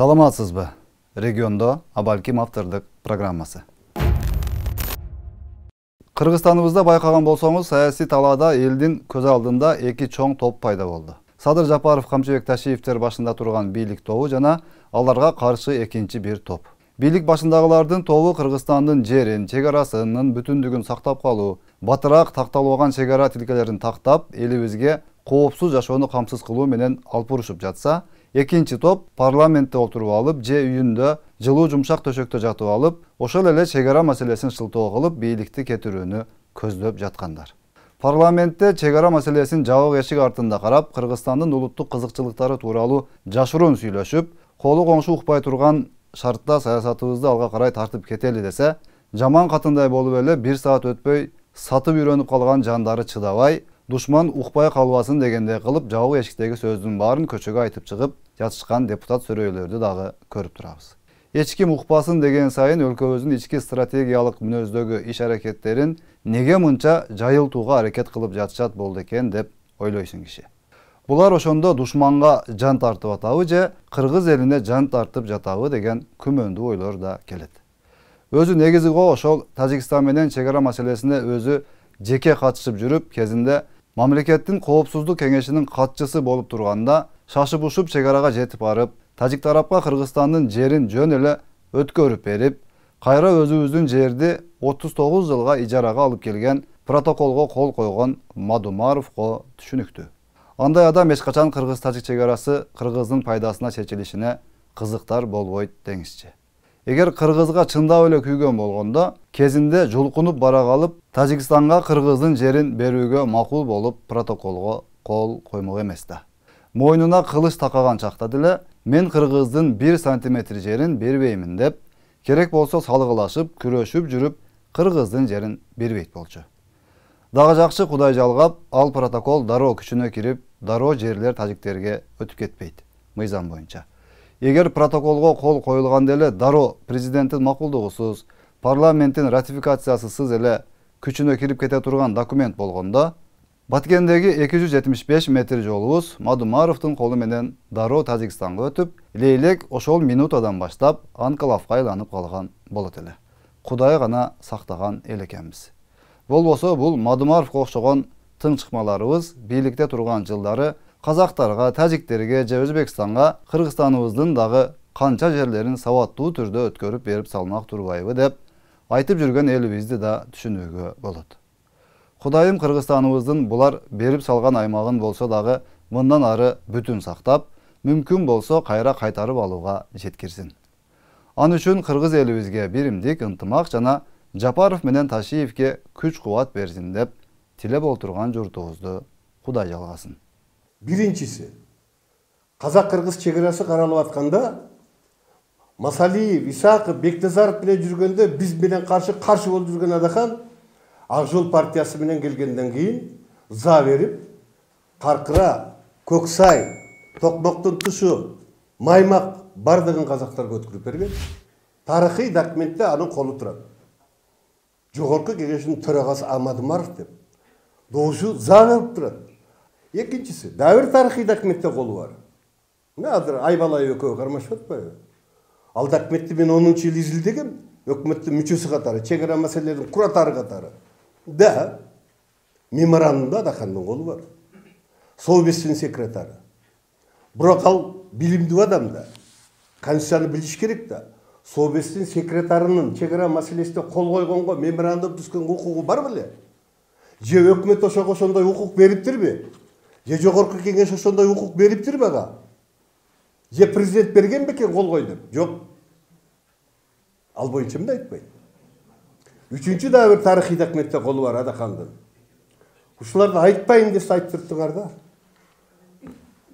Саламатсызбы? Региондо Абалким автордук программасы. Кыргызстаныбызда байкаган болсоңуз, саясий талаада элдин көз алдында эки чоң топ пайда болду. Садыр Жапаров, Камчыбек Ташиевтер башында турган бийлик тобу жана аларга каршы экинчи бир топ. Бийлик башындагылардын тобу Кыргызстандын жерин, чек арасынын бүтүндүгүн сактап калуу, батыраак такталбаган чек ара тилкелерин тактап, элибизге коопсуз жашоону камсыз кылуу менен алпурушуп жатса, экинчи топ парламентте отуруп алып, же үйүндө жылуу жумшак төшөктө жатып алып, ошол эле чек ара маселесин шылтоо кылып, бийликти кетирүүнү көздөп жаткандар. Парламентте чек ара маселесин жабык эшик артында карап, Кыргызстандын улуттук кызыкчылыктары тууралуу жашыруун сүйлөшүп, колу коңшу укпай турган шартта саясатыбызды алга карай тартып кетели десе, жаман катындай болуп эле бир саат өтпөй сатып үйрөнүп калган жандары чыдабай, душман укпай калбасын дегендей кылып, жабык эшиктеги сөздүн баарын көчөгө айтып чыгып жатышкан депутат сөрөйлөрдү дагы көрүп турабыз. Эч ким укпасын деген сайын өлкөбүздүн ички стратегиялык мүнөздөгү иш-аракеттерин неге мынча жайылтууга аракет кылып жатышат болду экен деп ойлойсуң киши. Булар ошондо душманга жан тартып атабы же кыргыз элине жан тартып жатабы деген күмөндүү ойлор да келет. Өзү негизи го ошол Тажикстан менен чек ара маселесине өзү жеке катышып жүрүп, кезинде мамлекеттин коопсуздук кеңешинин катчысы болуп турганда, шашып ушуп чек арага жетип барып, тажик тарапка Кыргызстандын жерин жөн эле өткөрүп берип, кайра өзүбүздүн жерди 39 жылга ижарага алып келген, протоколго кол койгон Мадумаровго түшүнүктүү. Андай адам эч качан кыргыз-тажик чек арасы кыргыздын пайдасына чечилишине кызыктар болбойт деңизчи. Эгер кыргызга чындап эле күйгөн болгондо, кезинде жулкунуп бара калып, Тажикстанга кыргыздын жерин берүүгө макул болуп, протоколго кол коймок эмес да. Мойнуна кылыч такаган чакта деле, мен кыргыздын 1 сантиметр жерин бербеймин деп, керек болсо салгылашып, күрөшүп жүрүп, кыргыздын жерин бербейт болчу. Дагы жакшы Кудай жалгап, ал протокол дароо күчүнө кирип, дароо жерлер тажиктерге өтүп кетпейт, мыйзам боюнча. Эгер протоколго кол коюлган деле дароо президенттин макулдугусуз, парламенттин ратификациясысыз эле күчүнө кирип кете турган документ болгондо, Баткендеги 275 метр жолубуз Мадумаровдун колу менен дароо Тажикстанга өтүп, лейлек ошол минутадан баштап анклавга айланып калган болот эле. Кудай гана сактаган эл экенбиз. Болбосо бул Мадумаровго окшогон тыңчыкмаларыбыз бийликте турган жылдары казактарга, тажиктерге же Өзбекстанга Кыргызстаныбыздын дагы канча жерлерин сабаттуу түрдө өткөрүп берип салмак турбайбы деп айтып жүргөн элибизди да түшүнүүгө болот. Кудайым Кыргызстаныбыздын булар берип салган аймагын болсо дагы мындан ары бүтүн сактап, мүмкүн болсо кайра кайтарып алууга жеткирсин. Ал үчүн кыргыз элибизге биримдик, ынтымак жана Жапаров менен Ташиевке күч-кубат берсин деп тилеп отурган журтубузду Кудай жалгасын. Биринчиси, казак-кыргыз чек арасы каралып атканда, Масалиев, Исаков, Бекназаров менен жүргөндө биз менен каршы болуп жүргөн Адахан Ак Жол партиясы менен келгенден кийин за берип, Каркыра, Көксай, Токмоктун тушу, Маймак бардыгын казактарга өткөрүп берген. Тарыхый документте анын колу турат. Жогорку кеңештин төрагасы Мадумаров деп. Дошу за берип турат. Экинчиси, дабыр тарыхый документте колу бар. Азыр Айбалай экөө кармашып атпайбы? Ал документти мен 10-жыл изилдегем, өкмөттүн мүчөсү катары, чек ара маселелерин куратары катары. Да, меморандумда Адахандын колу бар. Совбестин секретары. Бирок ал билимдүү адам да. Конституцияны билиш керек да. Совбестин секретарынын чек ара маселесине кол койгонго, меморандум түзгөнгө укугу бар беле? Же өкмөт ошого ошондой укук бериптирби? Же жогорку кеңеш ошондой укук бериптирби ага? Же президент берген бекен кол кой деп? Жок. Ал боюнча эмне айтпайт. Үчүнчү да бир тарыхый документте колу бар Адахандын. Ушуларды айтпайын десе айтып турдуңар да.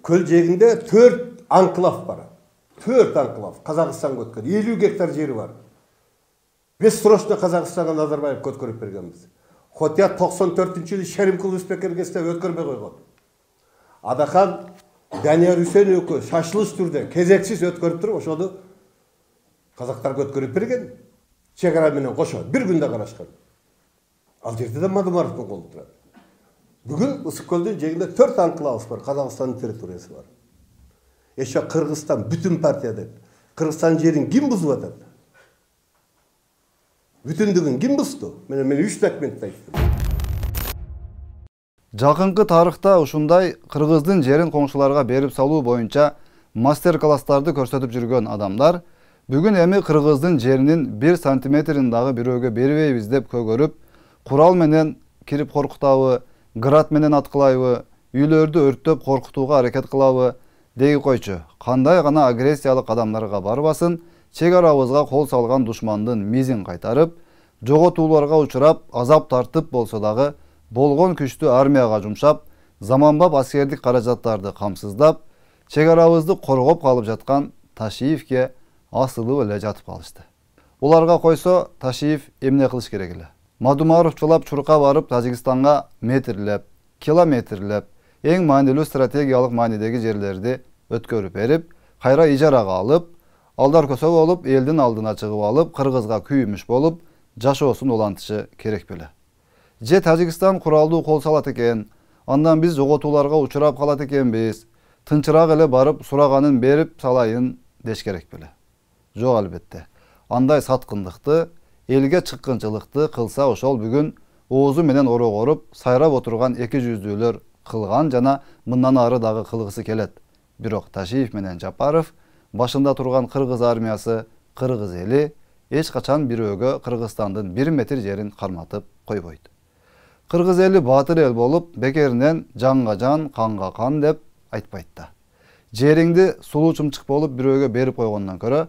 Көл жегинде 4 анклав бар. 4 анклав Казакстанга өткөн. 50 гектар жери бар. Бессрочно Казакстанга Назарбаевге өткөрүп бергенбиз. Хотя 94-жылы Шеримкул Успекергесте өткөрбөй койгон. Адахан Данияр Үсен өкө шашылыш түрдө кезексиз өткөрүп туруп, ошону казактарга өткөрүп берген. Чек ара менен кошо бир күндө карашкан. Ал жерде да Мадумаровдун колу турат. Бүгүн Ысык көлдүн жегинде 4 анклав бар, Казакстандын территориясы бар. Еще Кыргызстан бүтүн партия деп Kırgızstan жерин ким бузуп атат? Бүтүндүгүн ким бузду? Мен 3 документти айттым. Жакынкы тарыхта ушундай кыргыздын жерин коңшуларга берип салуу боюнча мастер-класстарды көрсөтүп жүргөн адамдар бүгүн эми кыргыздын жеринин 1 сантиметрин дагы бирөөгө бербейбиз деп көгөрүп, курал менен кирип коркутабы, град менен аткылайбы, үйлөрдү өрттөп коркутууга аракет кылабы деги койчу. Кандай гана агрессиялык адамдарга барбасын, чек арабызга кол салган душмандын мизин кайтарып, жоготууларга учурап, азап тартып болсо дагы болгон күчтү армияга жумшап, заманбап аскердик каражаттарды камсыздап, чек арабызды коргоп калып жаткан Ташиевке асылып эле жатып калышты. Уларга койсо, Ташиев эмне кылыш керек эле? Мадумаровчулап чурка барып Тажикстанга метрлеп, километрлеп, эң маанилүү стратегиялык маанидеги жерлерди өткөрүп берип, кайра ижарага алып, алдар көсө болуп, элдин алдына чыгып алып, кыргызга күйүмүш болуп, жашоосун улантышы керек беле. Же Тажикстан куралдуу кол салат экен, андан биз жоготууларга учурап калат экенбиз, тынчыраак эле барып сураганын берип салайын деш керек беле. Жок, албетте. Андай саткындыкты, элге чыккынчылыкты кылса ошол бүгүн оозу менен орогоруп, сайрап отурган эки жүздүүлөр кылган жана мындан ары дагы кылгысы келет. Бирок Ташиев менен Жапаров башында турган кыргыз армиясы, кыргыз эли эч качан бирөөгө Кыргызстандын 1 метр жерин карматып койбойт. Кыргыз эли баатыр эл болуп, бекеринен жанга жан, канга кан деп айтпайт да. Жериңди сулуу чымчык болуп бирөөгө берип койгондон көрө,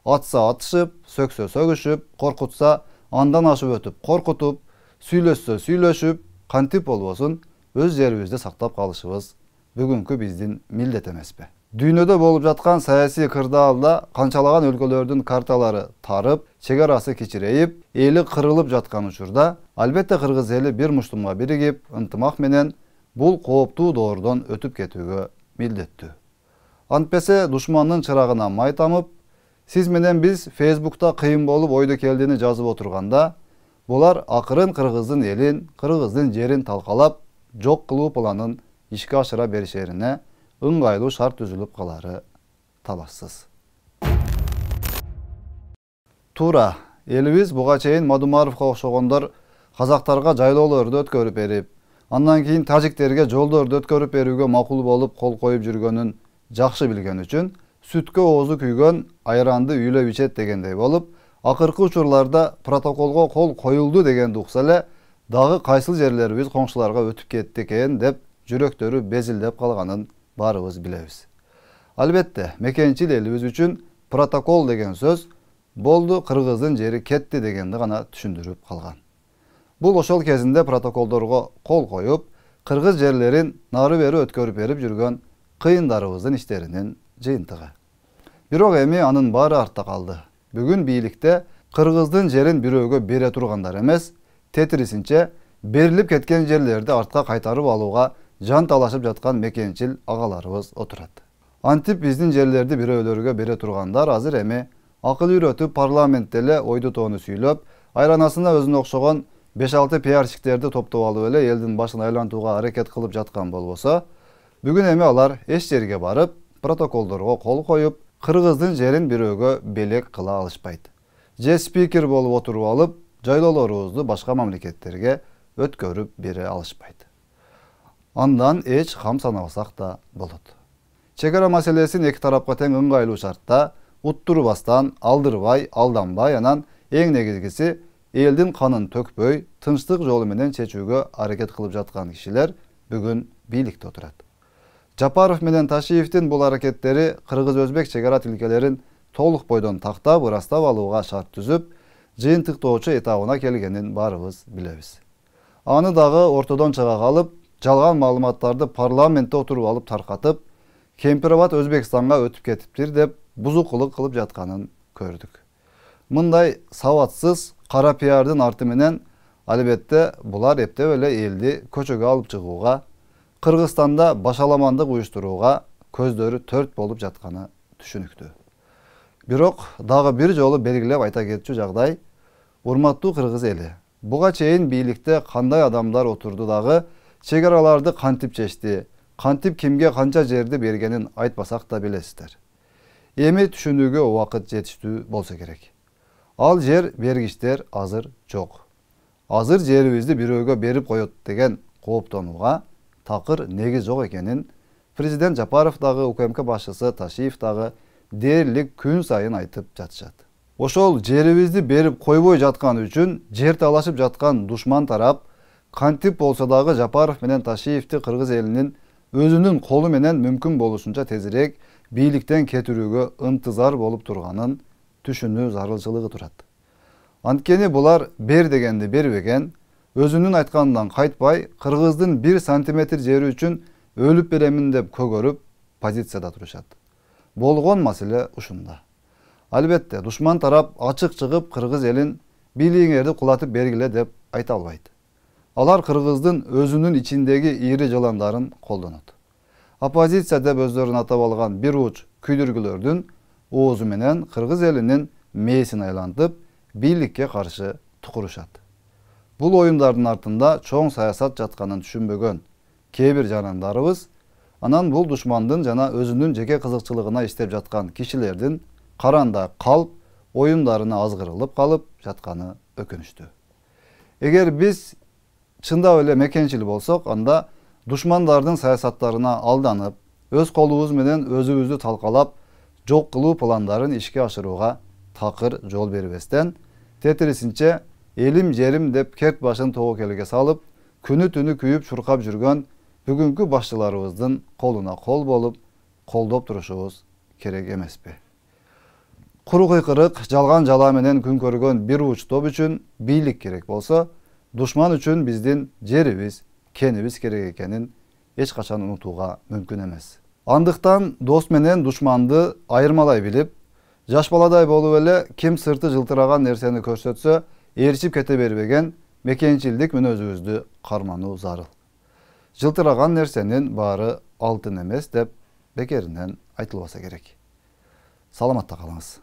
атса атышып, сөксө сөгүшүп, коркутса андан ашып өтүп коркутуп, сүйлөшсө сүйлөшүп, кантип болбосун өз жерибизди сактап калышыбыз бүгүнкү биздин милдет эмеспи? Дүйнөдө болуп жаткан саясий кырдаалда канчалаган өлкөлөрдүн карталары тарып, чек арасы кичирейип, эли кырылып жаткан учурда, албетте кыргыз эли бир муштумга биригип, ынтымак менен бул кооптуу доордон өтүп кетүүгө милдеттүү. Антпесе душмандын чырагына май тамып, сиз менен биз Facebook'та кыйын болуп ойду келдини жазып отурганда, булар акырын кыргыздын элин, кыргыздын жерин талкалап, жок кылуу планын ишке ашыра беришерине ыңгайлуу шарт түзүлүп калары талашсыз. Туура, элибиз буга чейин Мадумаровго окшогондор казактарга жайлоолорду өткөрүп берип, андан кийин тажиктерге жолдорду өткөрүп берүүгө макул болуп кол коюп жүргөнүн жакшы билген үчүн, сүткө оозу күйгөн айранды үйлөп ичет дегендей болуп, акыркы учурларда протоколго кол коюлду дегенди укса эле, дагы кайсыл жерлерибиз коңшуларга өтүп кетти экен деп жүрөктөрү безилдеп калганын барыбыз билебиз. Албетте, мекенчил элибиз үчүн протокол деген сөз болду, кыргыздын жери кетти дегенди гана түшүндүрүп калган. Бул ошол кезинде протоколдорго кол коюп, кыргыз жерлерин нары бери өткөрүп берип жүргөн кыйындарыбыздын иштеринин жыйынтыгы. Бирок эми анын баары артта калды. Бүгүн бийликте кыргыздын жерин бирөөгө бере тургандар эмес, тетирисинче берилип кеткен жерлерди артка кайтарып алууга жан талашып жаткан мекенчил агаларыбыз отурат. Антип биздин жерлерди бирөөлөргө бере тургандар азыр эми акыл үйрөтүп парламентте эле ойду тоону сүйлөп, айранасына өзүнө окшогон 5-6 пиарщиктерди топтоп алып эле элдин башын айлантууга аракет кылып жаткан болбосо, бүгүн эми алар эч жерге барып, протоколдорго кол коюп, кыргыздын жерин бирөөгө белек кыла алышпайт. Же спикер болуп отуруп алып, жайлоолорубузду башка мамлекеттерге өткөрүп бере алышпайт. Андан эч кам санабасак да болот. Чек ара маселесин эки тарапка тең ыңгайлуу шартта уттурбастан, алдырбай, алданбай, анан эң негизгиси элдин канын төкпөй, тынчтык жолу менен чечүүгө аракет кылып жаткан кишилер бүгүн бийликте отурат. Жапаров менен Ташиевдин бул аракеттери кыргыз-өзбек чек ара тилкелерин толук бойдон тактап, ырастап алууга шарт түзүп, жыйынтыктоочу этабына келгенин барыбыз билебиз. Аны дагы ортодон чыга калып, жалган маалыматтарды парламентте отуруп алып таркатып, Кемпирабад Өзбекстанга өтүп кетиптир деп бузукулук кылып жатканын көрдүк. Мындай сабатсыз кара пиардын арты менен албетте булар эптеп эле элди көчөгө алып чыгууга, Кыргызстанда башаламандык уюштурууга көздөрү төрт болуп жатканы түшүнүктүү. Бирок дагы бир жолу белгилеп айта кетчү жагдай, урматтуу кыргыз эли, буга чейин бийликте кандай адамдар отурду дагы, чек араларды кантип чечти, кантип кимге канча жерди бергенин айтпасак да билесиздер. эми түшүнүүгө убакыт жетиштүү болсо керек. Ал жер бергичтер азыр жок. Азыр жерибизди бирөөгө берип коет деген кооптонууга такыр негиз жок экенин президент Жапаров дагы, УКМК башчысы Ташиев дагы дээрлик күн сайын айтып жатышат. Ошол жерибизди берип койбой жаткан үчүн жер талашып жаткан душман тарап кантип болсо дагы Жапаров менен Ташиевди кыргыз элинин өзүнүн колу менен мүмкүн болушунча тезирээк бийликтен кетирүүгө ынтызар болуп турганын түшүнүү зарылчылыгы турат. Анткени булар бер дегенди бербеген, өзүнүн айтканынан кайтпай, кыргыздын 1 сантиметр жери үчүн өлүп беремин деп көгөрүп позицияда турушат. Болгон маселе ушунда. Албетте, душман тарап ачык чыгып кыргыз элин бийлигиңерди кулатып бергиле деп айта албайт. Алар кыргыздын өзүнүн ичиндеги ири жыландарын колдонот. Оппозиция деп өздөрүн атап алган бир уч күйдүргүлөрдүн оозу менен кыргыз элинин мээсин айлантып, бийликке каршы тукурушат. Бул оюндардын артында чоң саясат жатканын түшүнбөгөн кээ бир жарандарыбыз анан бул душмандын жана өзүнүн жеке кызыкчылыгына иштеп жаткан кишилердин каранда калп оюндарына азгырылып калып жатканы өкүнүчтүү. Эгер биз чындап эле мекенчил болсок, анда душмандардын саясаттарына алданып, өз колубуз менен өзүбүздү талкалап, жок кылуу пландарын ишке ашырууга такыр жол бербестен, тетирисинче элим жерим деп керт башын тобокелге салып, күнү түнү күйүп чуркап жүргөн бүгүнкү башчыларыбыздын колуна кол болуп, колдоп турушубуз керек эмеспи? Куру кыйкырык, жалган жала менен күн көргөн бир уч топ үчүн бийлик керек болсо, душман үчүн биздин жерибиз, кенибиз керек экенин эч качан унутууга мүмкүн эмес. Андыктан дос менен душманды айырмалай билип, жаш баладай болуп эле ким сырты жылтыраган нерсени көрсөтсө, ээрчип кете бербеген мекенчилдик мүнөзүбүздү кармануу зарыл. Жылтыраган нерсенин баары алтын эмес деп бекеринен айтылбаса керек. Саламатта калыңыз.